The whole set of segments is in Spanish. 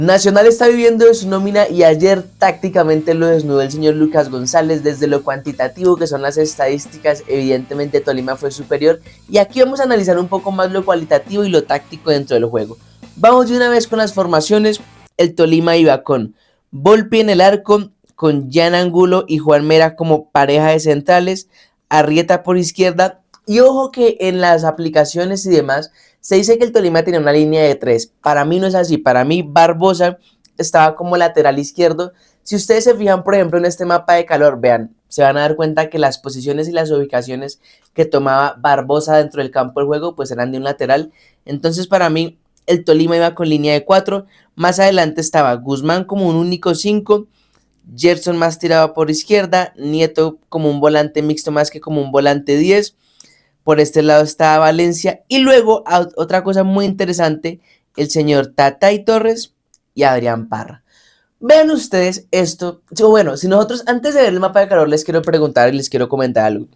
Nacional está viviendo de su nómina y ayer tácticamente lo desnudó el señor Lucas González. Desde lo cuantitativo, que son las estadísticas, evidentemente Tolima fue superior, y aquí vamos a analizar un poco más lo cualitativo y lo táctico dentro del juego. Vamos de una vez con las formaciones. El Tolima iba con Volpi en el arco, con Jan Angulo y Juan Mera como pareja de centrales, Arrieta por izquierda, y ojo que en las aplicaciones y demás se dice que el Tolima tenía una línea de 3. Para mí no es así. Para mí Barbosa estaba como lateral izquierdo. Si ustedes se fijan, por ejemplo, en este mapa de calor, vean, se van a dar cuenta que las posiciones y las ubicaciones que tomaba Barbosa dentro del campo del juego pues eran de un lateral. Entonces para mí el Tolima iba con línea de 4. Más adelante estaba Guzmán como un único 5, Gerson más tirado por izquierda, Nieto como un volante mixto más que como un volante 10. Por este lado está Valencia. Y luego, otra cosa muy interesante, el señor Tatay Torres y Adrián Parra. Vean ustedes esto. Bueno, si nosotros, antes de ver el mapa de calor, les quiero preguntar y les quiero comentar algo.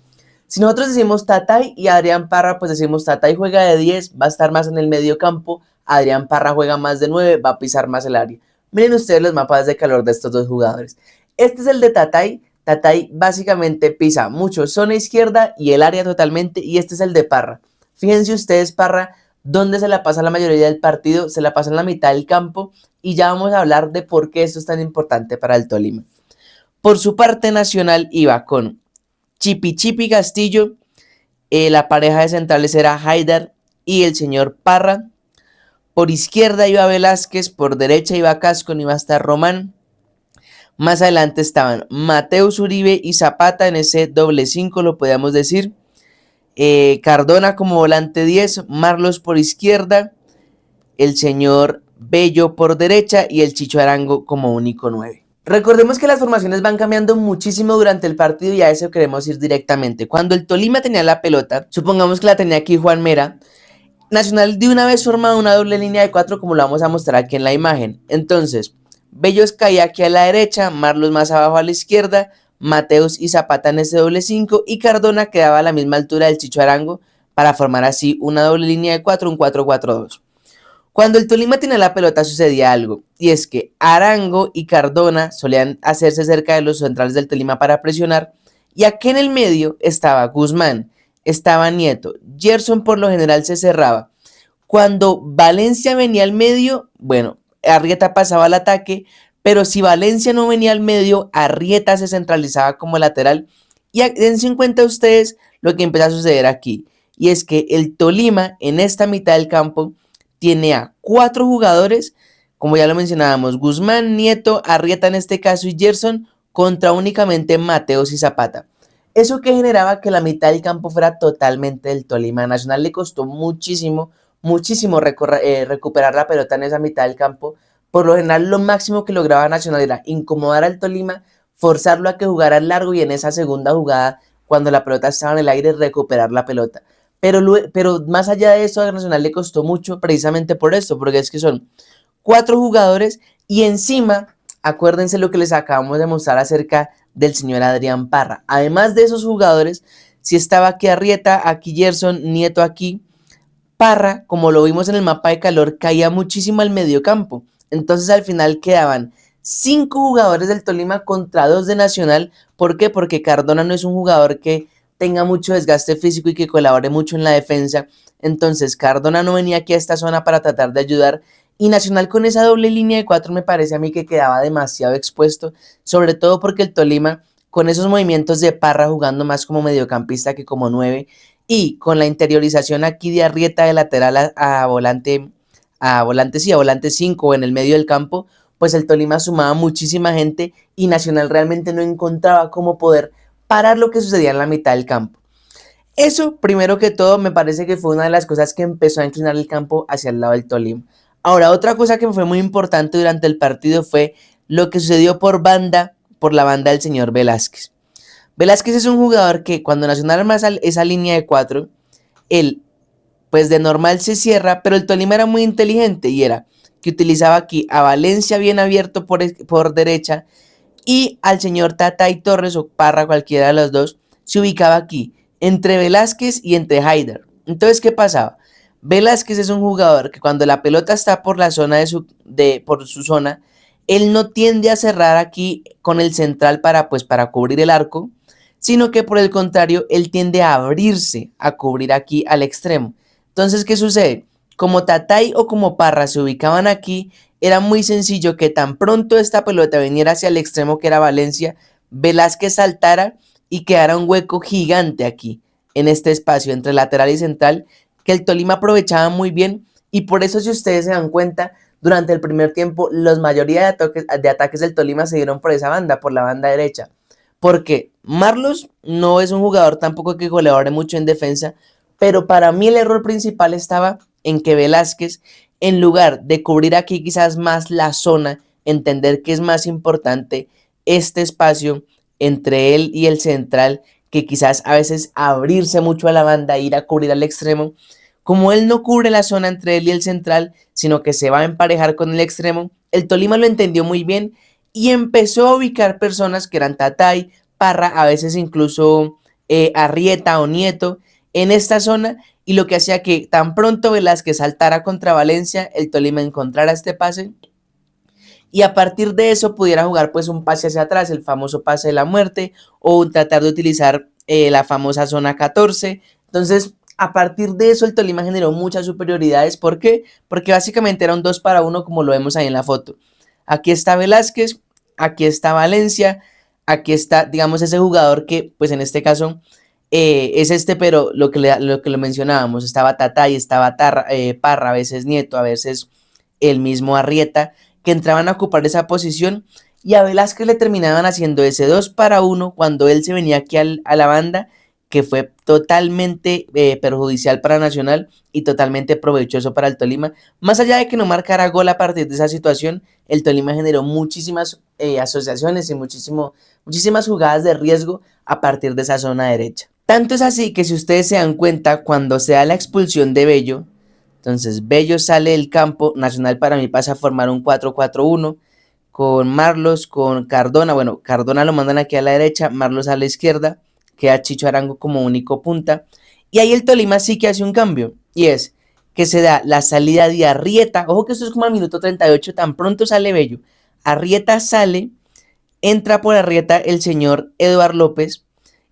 Si nosotros decimos Tatay y Adrián Parra, pues decimos Tatay juega de 10, va a estar más en el medio campo. Adrián Parra juega más de 9, va a pisar más el área. Miren ustedes los mapas de calor de estos dos jugadores. Este es el de Tatay. Tatay básicamente pisa mucho zona izquierda y el área totalmente, y este es el de Parra. Fíjense ustedes, Parra, ¿dónde se la pasa la mayoría del partido? Se la pasa en la mitad del campo, y ya vamos a hablar de por qué esto es tan importante para el Tolima. Por su parte, Nacional iba con Chipi Castillo, la pareja de centrales era Haidar y el señor Parra. Por izquierda iba Velázquez, por derecha iba Casco, iba a estar Román. Más adelante estaban Mateus Uribe y Zapata en ese doble 5, lo podríamos decir. Cardona como volante 10, Marlos por izquierda, el señor Bello por derecha y el Chicho Arango como único 9. Recordemos que las formaciones van cambiando muchísimo durante el partido, y a eso queremos ir directamente. Cuando el Tolima tenía la pelota, supongamos que la tenía aquí Juan Mera, Nacional de una vez formaba una doble línea de 4, como lo vamos a mostrar aquí en la imagen. Entonces, Bellos caía aquí a la derecha, Marlos más abajo a la izquierda, Mateus y Zapata en ese doble 5, y Cardona quedaba a la misma altura del Chicho Arango para formar así una doble línea de 4, un 4-4-2. Cuando el Tolima tenía la pelota sucedía algo, y es que Arango y Cardona solían hacerse cerca de los centrales del Tolima para presionar, y aquí en el medio estaba Guzmán, estaba Nieto, Gerson por lo general se cerraba. Cuando Valencia venía al medio, bueno, Arrieta pasaba al ataque, pero si Valencia no venía al medio, Arrieta se centralizaba como lateral. Y dense en cuenta ustedes lo que empieza a suceder aquí, y es que el Tolima en esta mitad del campo tiene a 4 jugadores, como ya lo mencionábamos, Guzmán, Nieto, Arrieta en este caso y Gerson, contra únicamente Mateos y Zapata. Eso que generaba que la mitad del campo fuera totalmente del Tolima. Nacional le costó muchísimo recuperar la pelota en esa mitad del campo. Por lo general, lo máximo que lograba Nacional era incomodar al Tolima, forzarlo a que jugara largo, y en esa segunda jugada, cuando la pelota estaba en el aire, recuperar la pelota. Pero más allá de eso, a Nacional le costó mucho precisamente por esto, porque es que son 4 jugadores, y encima, acuérdense lo que les acabamos de mostrar acerca del señor Adrián Parra. Además de esos jugadores, si estaba aquí Arrieta, aquí Gerson, Nieto aquí, Parra, como lo vimos en el mapa de calor, caía muchísimo al mediocampo. Entonces al final quedaban 5 jugadores del Tolima contra 2 de Nacional. ¿Por qué? Porque Cardona no es un jugador que tenga mucho desgaste físico y que colabore mucho en la defensa. Entonces Cardona no venía aquí a esta zona para tratar de ayudar, y Nacional con esa doble línea de 4 me parece a mí que quedaba demasiado expuesto, sobre todo porque el Tolima, con esos movimientos de Parra jugando más como mediocampista que como 9, y con la interiorización aquí de Arrieta de lateral a volante, sí, a volante 5 en el medio del campo, pues el Tolima sumaba muchísima gente, y Nacional realmente no encontraba cómo poder parar lo que sucedía en la mitad del campo. Eso, primero que todo, me parece que fue una de las cosas que empezó a inclinar el campo hacia el lado del Tolima. Ahora, otra cosa que fue muy importante durante el partido fue lo que sucedió por la banda del señor Velázquez. Velázquez es un jugador que cuando Nacional arma esa línea de 4, él pues de normal se cierra, pero el Tolima era muy inteligente, y era que utilizaba aquí a Valencia bien abierto por derecha, y al señor Tatay Torres o Parra, cualquiera de los dos, se ubicaba aquí entre Velázquez y entre Haidar. Entonces, ¿qué pasaba? Velázquez es un jugador que cuando la pelota está por la zona por su zona, él no tiende a cerrar aquí con el central para cubrir el arco, sino que por el contrario, él tiende a abrirse, a cubrir aquí al extremo. Entonces, ¿qué sucede? Como Tatay o como Parra se ubicaban aquí, era muy sencillo que tan pronto esta pelota viniera hacia el extremo que era Valencia, Velázquez saltara y quedara un hueco gigante aquí, en este espacio entre lateral y central, que el Tolima aprovechaba muy bien, y por eso, si ustedes se dan cuenta, durante el primer tiempo, la mayoría de ataques del Tolima se dieron por esa banda, por la banda derecha. Porque Marlos no es un jugador tampoco que colabore mucho en defensa, pero para mí el error principal estaba en que Velázquez, en lugar de cubrir aquí quizás más la zona, entender que es más importante este espacio entre él y el central, que quizás a veces abrirse mucho a la banda, ir a cubrir al extremo, como él no cubre la zona entre él y el central, sino que se va a emparejar con el extremo, el Tolima lo entendió muy bien y empezó a ubicar personas que eran Tatay, Parra, a veces incluso Arrieta o Nieto en esta zona, y lo que hacía que tan pronto Velázquez saltara contra Valencia, el Tolima encontrara este pase y a partir de eso pudiera jugar pues un pase hacia atrás, el famoso pase de la muerte, o tratar de utilizar la famosa zona 14. Entonces, a partir de eso el Tolima generó muchas superioridades. ¿Por qué? Porque básicamente era un 2 para 1 como lo vemos ahí en la foto. Aquí está Velázquez, aquí está Valencia, aquí está, digamos, ese jugador que pues en este caso es pero lo que lo mencionábamos, estaba Tatay, estaba Parra, a veces Nieto, a veces el mismo Arrieta, que entraban a ocupar esa posición, y a Velázquez le terminaban haciendo ese 2 para 1 cuando él se venía aquí a la banda, que fue totalmente perjudicial para Nacional y totalmente provechoso para el Tolima. Más allá de que no marcara gol a partir de esa situación, el Tolima generó muchísimas asociaciones y muchísimas jugadas de riesgo a partir de esa zona derecha. Tanto es así que si ustedes se dan cuenta, cuando se da la expulsión de Bello, entonces Bello sale del campo, Nacional para mí pasa a formar un 4-4-1 con Marlos, con Cardona. Bueno, Cardona lo mandan aquí a la derecha, Marlos a la izquierda, queda Chicho Arango como único punta. Y ahí el Tolima sí que hace un cambio, y es que se da la salida de Arrieta. Ojo que esto es como al minuto 38, tan pronto sale Bello. Arrieta sale, entra por Arrieta el señor Eduard López,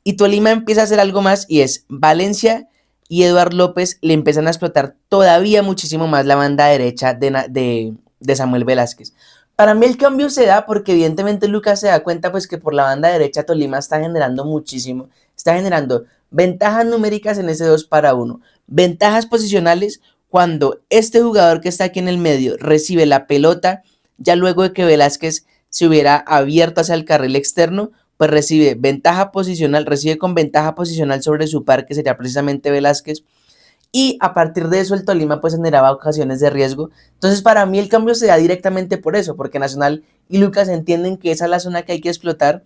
y Tolima empieza a hacer algo más, y es Valencia y Eduard López le empiezan a explotar todavía muchísimo más la banda derecha de Samuel Velázquez. Para mí el cambio se da porque evidentemente Lucas se da cuenta pues que por la banda derecha Tolima está generando muchísimo, está generando ventajas numéricas en ese 2 para 1, ventajas posicionales cuando este jugador que está aquí en el medio recibe la pelota, ya luego de que Velázquez se hubiera abierto hacia el carril externo, pues recibe con ventaja posicional sobre su par, que sería precisamente Velázquez, y a partir de eso el Tolima pues generaba ocasiones de riesgo. Entonces para mí el cambio se da directamente por eso, porque Nacional y Lucas entienden que esa es la zona que hay que explotar,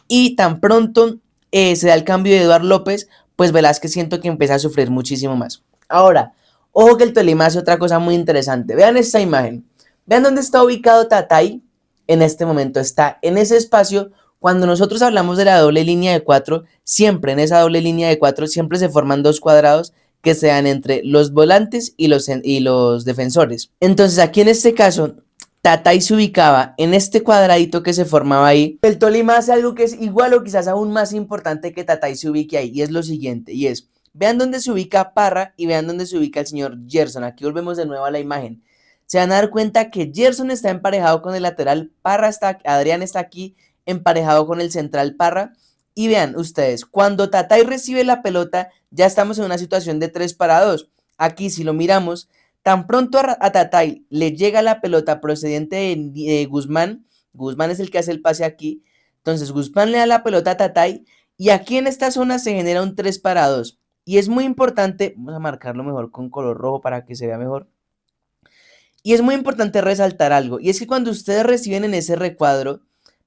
y tan pronto se da el cambio de Eduard López, pues Velázquez siento que empieza a sufrir muchísimo más. Ahora, ojo que el Tolima hace otra cosa muy interesante. Vean esta imagen, vean dónde está ubicado Tatay. En este momento está en ese espacio. Cuando nosotros hablamos de la doble línea de 4, siempre en esa doble línea de 4 siempre se forman dos cuadrados que se dan entre los volantes y los defensores. Entonces aquí en este caso, Tatay se ubicaba en este cuadradito que se formaba ahí. El Tolima hace algo que es igual o quizás aún más importante que Tatay se ubique ahí, y es lo siguiente, y es, vean dónde se ubica Parra y vean dónde se ubica el señor Gerson. Aquí volvemos de nuevo a la imagen. Se van a dar cuenta que Gerson está emparejado con el lateral, Adrián está aquí emparejado con el central Parra. Y vean ustedes, cuando Tatay recibe la pelota, ya estamos en una situación de 3 para 2. Aquí si lo miramos, tan pronto a Tatay le llega la pelota procedente de Guzmán, Guzmán es el que hace el pase aquí, entonces Guzmán le da la pelota a Tatay, y aquí en esta zona se genera un 3 para 2. Y es muy importante, vamos a marcarlo mejor con color rojo para que se vea mejor. Y es muy importante resaltar algo, y es que cuando ustedes reciben en ese recuadro,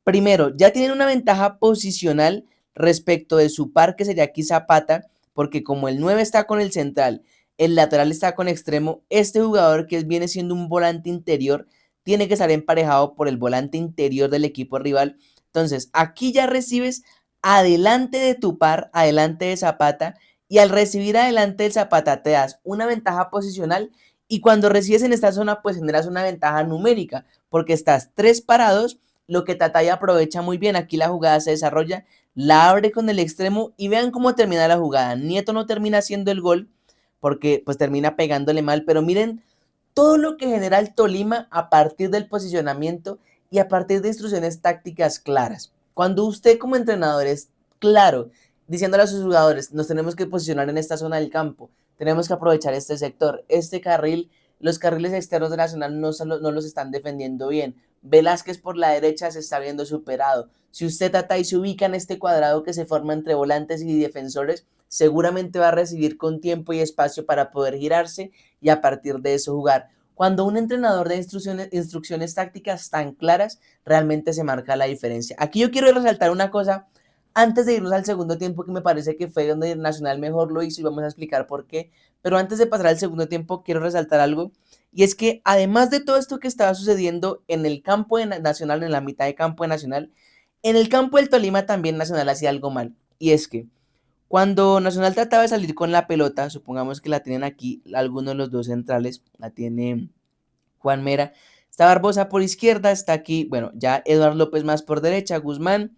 primero, ya tienen una ventaja posicional respecto de su par, que sería aquí Zapata, porque como el 9 está con el central, el lateral está con extremo, este jugador que viene siendo un volante interior, tiene que estar emparejado por el volante interior del equipo rival. Entonces, aquí ya recibes adelante de tu par, adelante de Zapata, y al recibir adelante el Zapata te das una ventaja posicional y cuando recibes en esta zona pues generas una ventaja numérica porque estás 3 parados, lo que Tatay aprovecha muy bien. Aquí la jugada se desarrolla, la abre con el extremo y vean cómo termina la jugada. Nieto no termina haciendo el gol porque pues termina pegándole mal, pero miren todo lo que genera el Tolima a partir del posicionamiento y a partir de instrucciones tácticas claras. Cuando usted como entrenador es claro, diciéndole a sus jugadores, nos tenemos que posicionar en esta zona del campo, tenemos que aprovechar este sector, este carril, los carriles externos de Nacional no los están defendiendo bien. Velázquez por la derecha se está viendo superado. Si usted trata y se ubica en este cuadrado que se forma entre volantes y defensores, seguramente va a recibir con tiempo y espacio para poder girarse y a partir de eso jugar. Cuando un entrenador da instrucciones tácticas tan claras, realmente se marca la diferencia. Aquí yo quiero resaltar una cosa antes de irnos al segundo tiempo, que me parece que fue donde Nacional mejor lo hizo y vamos a explicar por qué. Pero antes de pasar al segundo tiempo, quiero resaltar algo. Y es que además de todo esto que estaba sucediendo en el campo de Nacional, en la mitad de campo de Nacional, en el campo del Tolima también Nacional hacía algo mal. Y es que cuando Nacional trataba de salir con la pelota, supongamos que la tienen aquí alguno de los dos centrales, la tiene Juan Mera, está Barbosa por izquierda, está aquí, bueno, ya Eduardo López más por derecha, Guzmán,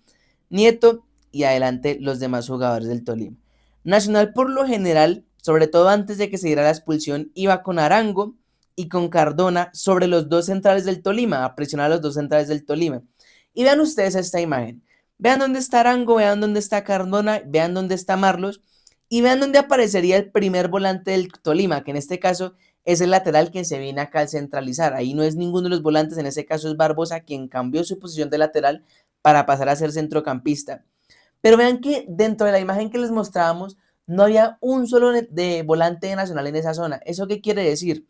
Nieto y adelante los demás jugadores del Tolima. Nacional por lo general, sobre todo antes de que se diera la expulsión, iba con Arango y con Cardona sobre los dos centrales del Tolima, a presionar a los dos centrales del Tolima. Y vean ustedes esta imagen. Vean dónde está Arango, vean dónde está Cardona, vean dónde está Marlos y vean dónde aparecería el primer volante del Tolima, que en este caso es el lateral quien se viene acá a centralizar. Ahí no es ninguno de los volantes, en este caso es Barbosa quien cambió su posición de lateral para pasar a ser centrocampista. Pero vean que dentro de la imagen que les mostrábamos no había un solo de volante de Nacional en esa zona. ¿Eso qué quiere decir?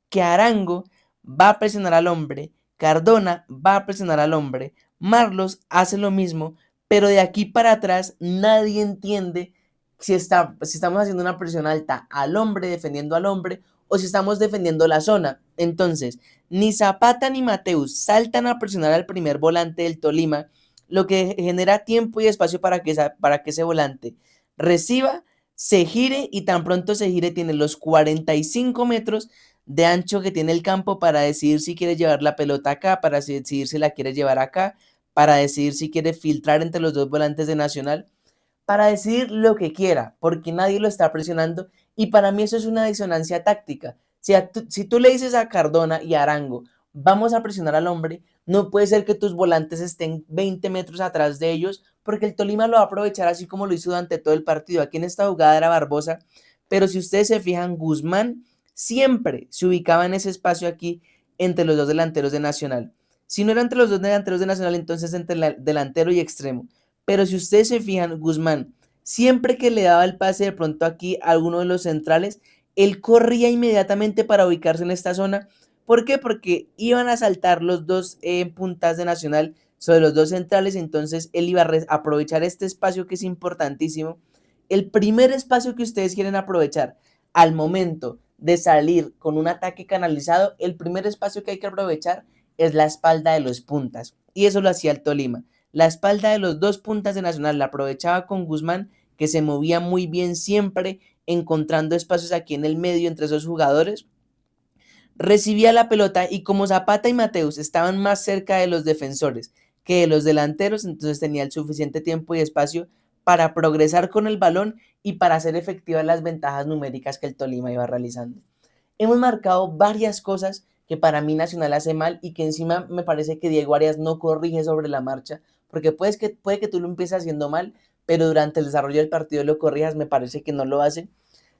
Que Arango va a presionar al hombre, Cardona va a presionar al hombre, Marlos hace lo mismo, pero de aquí para atrás nadie entiende si estamos haciendo una presión alta al hombre, defendiendo al hombre, o si estamos defendiendo la zona. Entonces, ni Zapata ni Mateus saltan a presionar al primer volante del Tolima, lo que genera tiempo y espacio para que ese volante reciba, se gire y tan pronto se gire tiene los 45 metros de ancho que tiene el campo para decidir si quiere llevar la pelota acá, para decidir si la quiere llevar acá, para decidir si quiere filtrar entre los dos volantes de Nacional, para decidir lo que quiera, porque nadie lo está presionando y para mí eso es una disonancia táctica. Si tú le dices a Cardona y a Arango, vamos a presionar al hombre, no puede ser que tus volantes estén 20 metros atrás de ellos, porque el Tolima lo va a aprovechar así como lo hizo durante todo el partido. Aquí en esta jugada era Barbosa, pero si ustedes se fijan, Guzmán siempre se ubicaba en ese espacio aquí entre los dos delanteros de Nacional. Si no era entre los dos delanteros de Nacional, entonces entre el delantero y extremo. Pero si ustedes se fijan, Guzmán, siempre que le daba el pase de pronto aquí a alguno de los centrales, él corría inmediatamente para ubicarse en esta zona. ¿Por qué? Porque iban a saltar los dos puntas de Nacional sobre los dos centrales, entonces él iba a aprovechar este espacio que es importantísimo. El primer espacio que ustedes quieren aprovechar al momento de salir con un ataque canalizado, el primer espacio que hay que aprovechar es la espalda de los puntas. Y eso lo hacía el Tolima. La espalda de los dos puntas de Nacional la aprovechaba con Guzmán, que se movía muy bien siempre, encontrando espacios aquí en el medio entre esos jugadores. Recibía la pelota y como Zapata y Mateus estaban más cerca de los defensores que de los delanteros, entonces tenía el suficiente tiempo y espacio para progresar con el balón y para hacer efectivas las ventajas numéricas que el Tolima iba realizando. Hemos marcado varias cosas que para mí Nacional hace mal y que encima me parece que Diego Arias no corrige sobre la marcha, porque puede que tú lo empieces haciendo mal, pero durante el desarrollo del partido lo corrijas, me parece que no lo hace.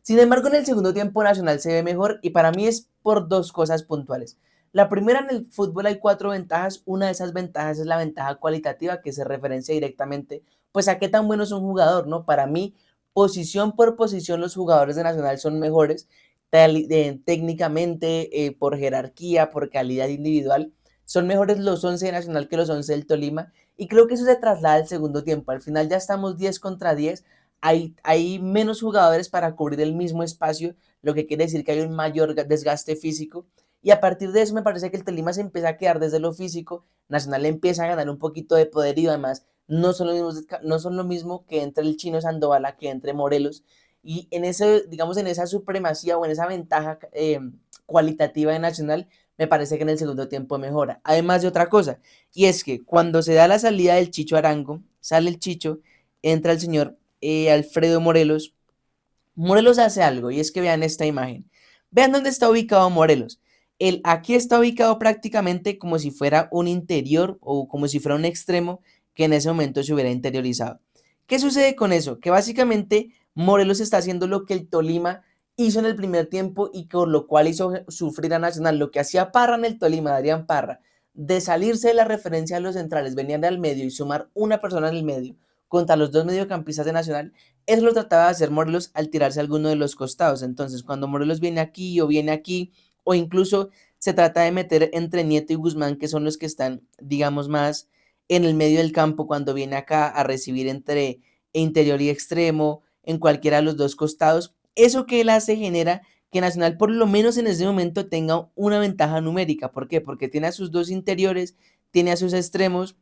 Sin embargo, en el segundo tiempo Nacional se ve mejor y para mí es por dos cosas puntuales. La primera, en el fútbol hay 4 ventajas. Una de esas ventajas es la ventaja cualitativa, que se referencia directamente pues a qué tan bueno es un jugador, ¿no? Para mí, posición por posición, los jugadores de Nacional son mejores técnicamente, por jerarquía, por calidad individual. Son mejores los 11 de Nacional que los 11 del Tolima. Y creo que eso se traslada al segundo tiempo. Al final ya estamos 10 contra 10. Hay menos jugadores para cubrir el mismo espacio, lo que quiere decir que hay un mayor desgaste físico. Y a partir de eso me parece que el Tolima se empieza a quedar desde lo físico. Nacional empieza a ganar un poquito de poder y además no son lo mismo que entre el Chino Sandoval que entre Morelos. y en ese, digamos, en esa supremacía o en esa ventaja cualitativa de Nacional, me parece que en el segundo tiempo mejora. Además de otra cosa, y es que cuando se da la salida del Chicho Arango, sale el Chicho, entra el señor Alfredo Morelos. Morelos hace algo, y es que vean esta imagen. Vean dónde está ubicado Morelos. Aquí está ubicado prácticamente como si fuera un interior o como si fuera un extremo que en ese momento se hubiera interiorizado. ¿Qué sucede con eso? Que básicamente Morelos está haciendo lo que el Tolima hizo en el primer tiempo y por lo cual hizo sufrir a Nacional. Lo que hacía Parra en el Tolima, Adrián Parra, de salirse de la referencia de los centrales, venían al medio y sumar una persona en el medio contra los dos mediocampistas de Nacional, eso lo trataba de hacer Morelos al tirarse a alguno de los costados. Entonces, cuando Morelos viene aquí, o incluso se trata de meter entre Nieto y Guzmán, que son los que están, digamos, más en el medio del campo, cuando viene acá a recibir entre interior y extremo, en cualquiera de los dos costados, eso que él hace genera que Nacional por lo menos en ese momento tenga una ventaja numérica. ¿Por qué? Porque tiene a sus dos interiores, tiene a sus extremos,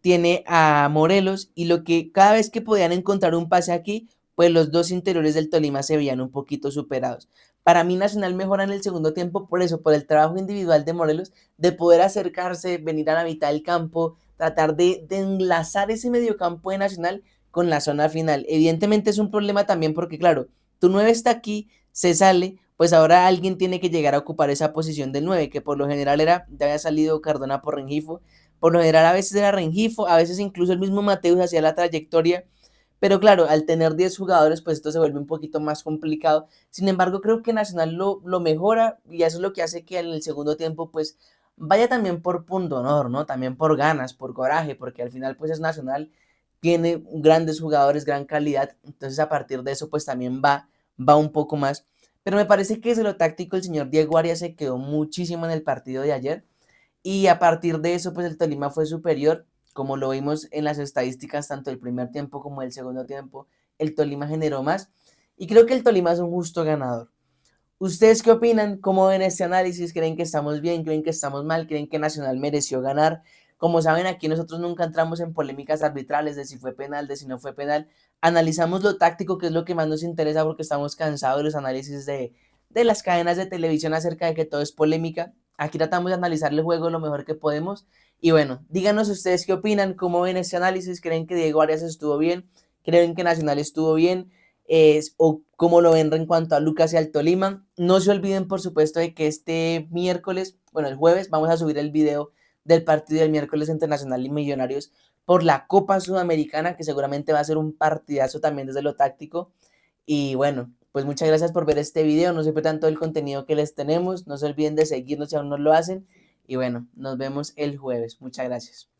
tiene a Morelos y lo que cada vez que podían encontrar un pase aquí, pues los dos interiores del Tolima se veían un poquito superados. Para mí Nacional mejora en el segundo tiempo por eso, por el trabajo individual de Morelos, de poder acercarse, venir a la mitad del campo, tratar de enlazar ese mediocampo de Nacional con la zona final. Evidentemente es un problema también porque, claro, tu 9 está aquí, se sale, pues ahora alguien tiene que llegar a ocupar esa posición del 9, que por lo general era, ya había salido Cardona por Rengifo, por lo general a veces era Rengifo, a veces incluso el mismo Mateus hacía la trayectoria, pero claro, al tener 10 jugadores, pues esto se vuelve un poquito más complicado. Sin embargo, creo que Nacional lo mejora y eso es lo que hace que en el segundo tiempo, pues vaya también por punto honor, ¿no? También por ganas, por coraje, porque al final, pues es Nacional, tiene grandes jugadores, gran calidad, entonces a partir de eso, pues también va un poco más. Pero me parece que desde lo táctico el señor Diego Arias se quedó muchísimo en el partido de ayer y a partir de eso, pues el Tolima fue superior, como lo vimos en las estadísticas, tanto el primer tiempo como el segundo tiempo, el Tolima generó más. Y creo que el Tolima es un justo ganador. ¿Ustedes qué opinan? ¿Cómo ven este análisis? ¿Creen que estamos bien? ¿Creen que estamos mal? ¿Creen que Nacional mereció ganar? Como saben, aquí nosotros nunca entramos en polémicas arbitrales de si fue penal, de si no fue penal. Analizamos lo táctico, que es lo que más nos interesa porque estamos cansados de los análisis de las cadenas de televisión acerca de que todo es polémica. Aquí tratamos de analizar el juego lo mejor que podemos. Y bueno, díganos ustedes qué opinan, cómo ven este análisis. ¿Creen que Diego Arias estuvo bien? ¿Creen que Nacional estuvo bien? O cómo lo ven en cuanto a Lucas y al Tolima. No se olviden, por supuesto, de que este miércoles, bueno, el jueves, vamos a subir el video del partido del miércoles entre Nacional y Millonarios por la Copa Sudamericana, que seguramente va a ser un partidazo también desde lo táctico. Y bueno, pues muchas gracias por ver este video. No se pierdan todo el contenido que les tenemos. No se olviden de seguirnos si aún no lo hacen. Y bueno, nos vemos el jueves. Muchas gracias.